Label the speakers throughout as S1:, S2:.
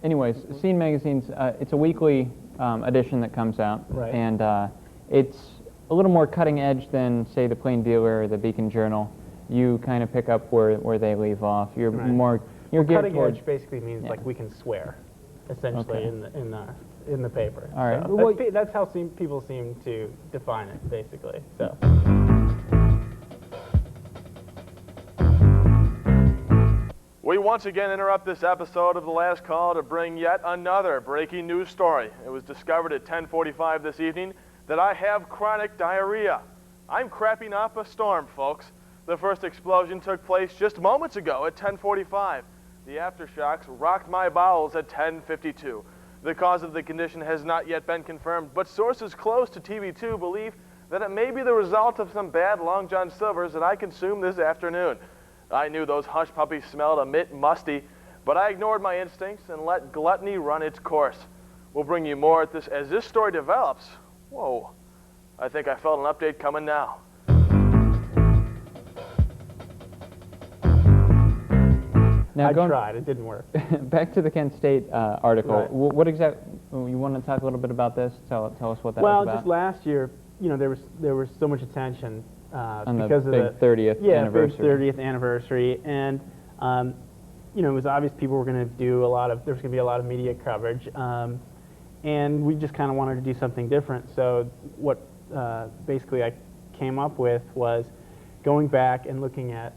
S1: Anyways, Scene Magazine's, it's a weekly edition that comes out.
S2: Right.
S1: And it's a little more cutting edge than, say, the Plain Dealer or the Beacon Journal. You kind of pick up where they leave off. You're more... You're geared
S2: cutting
S1: toward,
S2: edge basically means like we can swear, essentially,
S1: Okay.
S2: in the paper.
S1: All right.
S2: So
S1: Well,
S2: that's how people seem to define it, basically. So.
S3: We once again interrupt this episode of The Last Call to bring yet another breaking news story. It was discovered at 10:45 this evening that I have chronic diarrhea. I'm crapping up a storm, folks. The first explosion took place just moments ago at 10:45. The aftershocks rocked my bowels at 10:52. The cause of the condition has not yet been confirmed, but sources close to TV2 believe that it may be the result of some bad Long John Silvers that I consumed this afternoon. I knew those hush puppies smelled a bit musty, but I ignored my instincts and let gluttony run its course. We'll bring you more as this story develops. Whoa, I think I felt an update coming now.
S1: Now,
S2: I tried. It didn't work.
S1: Back to the Kent State article.
S2: Right.
S1: What exactly? You want to talk a little bit about this? Tell us what that was about.
S2: Well, just last year, there was so much attention
S1: on
S2: because
S1: the
S2: of
S1: big 30th anniversary.
S2: Big 30th anniversary, and it was obvious people were going to do there was going to be a lot of media coverage, and we just kind of wanted to do something different. So what basically I came up with was going back and looking at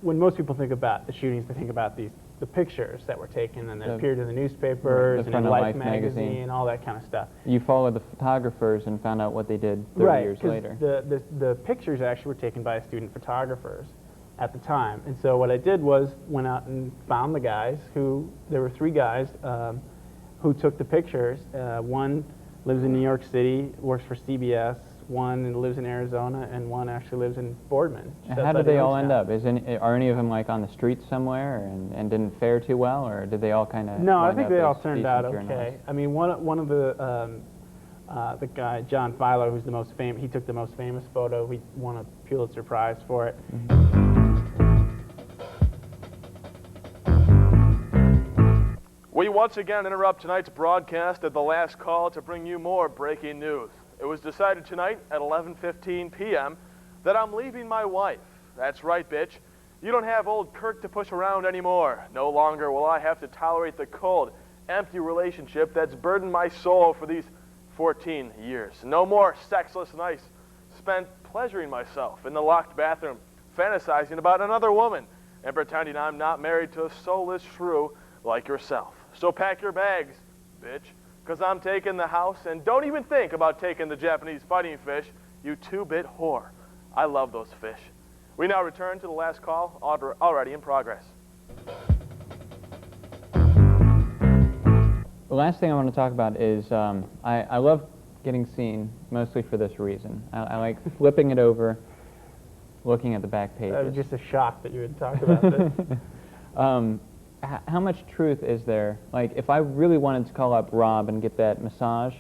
S2: when most people think about the shootings, they think about the pictures that were taken and that appeared in the newspapers and in Life magazine, all that kind of stuff.
S1: You followed the photographers and found out what they did 30 years later.
S2: The pictures actually were taken by student photographers at the time. And so what I did was went out and found the guys there were 3 guys who took the pictures. One lives in New York City, works for CBS. One lives in Arizona, and one actually lives in Boardman.
S1: How did they all end up? Are any of them like on the streets somewhere and didn't fare too well, or did they all kind of?
S2: No, I think they all turned out okay. I mean, one of the guy John Philo, who's the most famous, he took the most famous photo. He won a Pulitzer Prize for it.
S3: We once again interrupt tonight's broadcast at The Last Call to bring you more breaking news. It was decided tonight at 11:15 p.m. that I'm leaving my wife. That's right, bitch. You don't have old Kirk to push around anymore. No longer will I have to tolerate the cold, empty relationship that's burdened my soul for these 14 years. No more sexless nights spent pleasuring myself in the locked bathroom, fantasizing about another woman, and pretending I'm not married to a soulless shrew like yourself. So pack your bags, bitch. Because I'm taking the house, and don't even think about taking the Japanese fighting fish, you 2-bit whore. I love those fish. We now return to The Last Call, already in progress.
S1: The last thing I want to talk about is I love getting seen, mostly for this reason. I like flipping it over, looking at the back pages.
S2: That was just a shock that you would talk about this.
S1: How much truth is there? Like, if I really wanted to call up Rob and get that massage,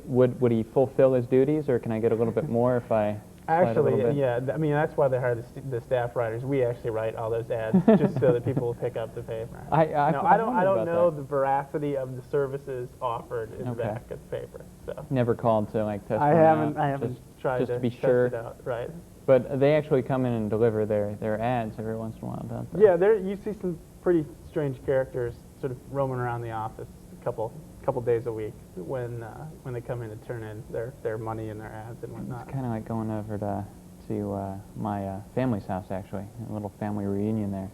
S1: would he fulfill his duties, or can I get a little bit more if I
S2: Actually, yeah, I mean, that's why they hire the staff writers. We actually write all those ads just so that people will pick up the paper.
S1: I
S2: don't know the veracity of the services offered in the back of the paper. So
S1: never called to like test
S2: I
S1: them
S2: haven't tried
S1: to be
S2: test
S1: sure.
S2: it out, right.
S1: But they actually come in and deliver their ads every once in a while, don't they?
S2: Yeah, you see some pretty strange characters sort of roaming around the office a couple days a week when they come in to turn in their money and their ads and whatnot.
S1: It's kind of like going over to my family's house, actually, a little family reunion there.